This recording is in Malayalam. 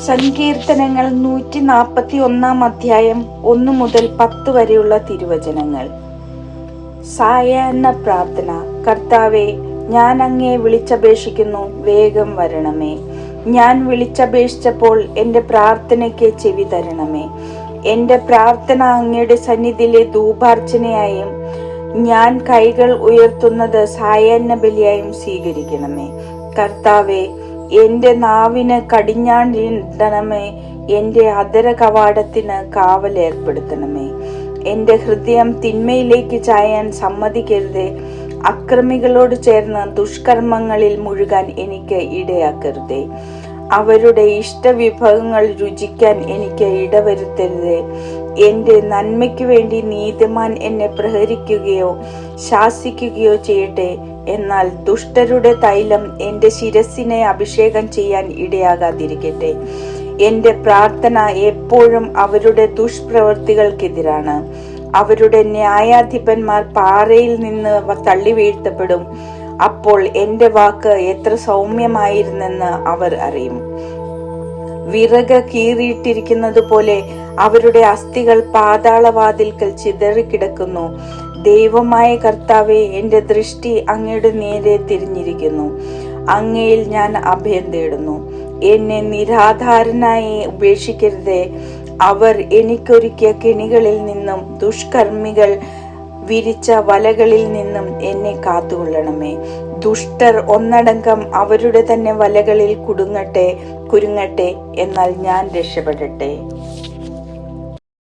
സങ്കീർത്തനങ്ങൾ 141 അധ്യായം 1 മുതൽ 10 വരെയുള്ള തിരുവചനങ്ങൾ. സായാഹ്ന പ്രാർത്ഥന. കർത്താവേ, ഞാൻ അങ്ങയെ വിളിച്ചപേക്ഷിക്കുന്നു, വേഗം വരണമേ. ഞാൻ വിളിച്ചപേക്ഷിച്ചപ്പോൾ എൻ്റെ പ്രാർത്ഥനയ്ക്ക് ചെവി തരണമേ. എൻ്റെ പ്രാർത്ഥന അങ്ങയുടെ സന്നിധിയിലെ ധൂപാർച്ചനയായും ഞാൻ കൈകൾ ഉയർത്തുന്നത് സായാഹ്ന ബലിയായും സ്വീകരിക്കണമേ. കർത്താവേ, എന്റെ നാവിന് കടിഞ്ഞാണിടണമേ. എന്റെ അധര കവാടത്തിന് കാവലേർപ്പെടുത്തണമേ. എന്റെ ഹൃദയം തിന്മയിലേക്ക് ചായാൻ സമ്മതിക്കരുതേ. അക്രമികളോട് ചേർന്ന് ദുഷ്കർമ്മങ്ങളിൽ മുഴുകാൻ എനിക്ക് ഇടയാക്കരുതേ. അവരുടെ ഇഷ്ടവിഭവങ്ങൾ രുചിക്കാൻ എനിക്ക് ഇടവരുത്തരുതേ. എന്റെ നന്മയ്ക്കു വേണ്ടി നീതിമാൻ എന്നെ പ്രഹരിക്കുകയോ ശാസിക്കുകയോ ചെയ്യട്ടെ. എന്നാൽ ദുഷ്ടരുടെ തൈലം എന്റെ ശിരസിനെ അഭിഷേകം ചെയ്യാൻ ഇടയാകാതിരിക്കട്ടെ. എന്റെ പ്രാർത്ഥന എപ്പോഴും അവരുടെ ദുഷ്പ്രവൃത്തികൾക്കെതിരാണ്. അവരുടെ ന്യായാധിപന്മാർ പാറയിൽ നിന്ന് തള്ളി വീഴ്ത്തപ്പെടും. അപ്പോൾ എന്റെ വാക്ക് എത്ര സൗമ്യമായിരുന്നെന്ന് അവർ അറിയും. വിറക് കീറിയിട്ടിരിക്കുന്നത് പോലെ അവരുടെ അസ്ഥികൾ പാതാളവാതിൽക്കൽ ചിതറിക്കിടക്കുന്നു. ദൈവമായ കർത്താവെ, എന്റെ ദൃഷ്ടി അങ്ങയുടെ നേരെ തിരിഞ്ഞിരിക്കുന്നു. അങ്ങയിൽ ഞാൻ അഭയം തേടുന്നു. എന്നെ നിരാധാരനായി ഉപേക്ഷിക്കരുതേ. അവർ എനിക്കൊരുക്കിയ കെണികളിൽ നിന്നും ദുഷ്കർമ്മികൾ വിരിച്ച വലകളിൽ നിന്നും എന്നെ കാത്തുകൊള്ളണമേ. ദുഷ്ടർ ഒന്നടങ്കം അവരുടെ തന്നെ വലകളിൽ കുരുങ്ങട്ടെ. എന്നാൽ ഞാൻ രക്ഷപ്പെടട്ടെ.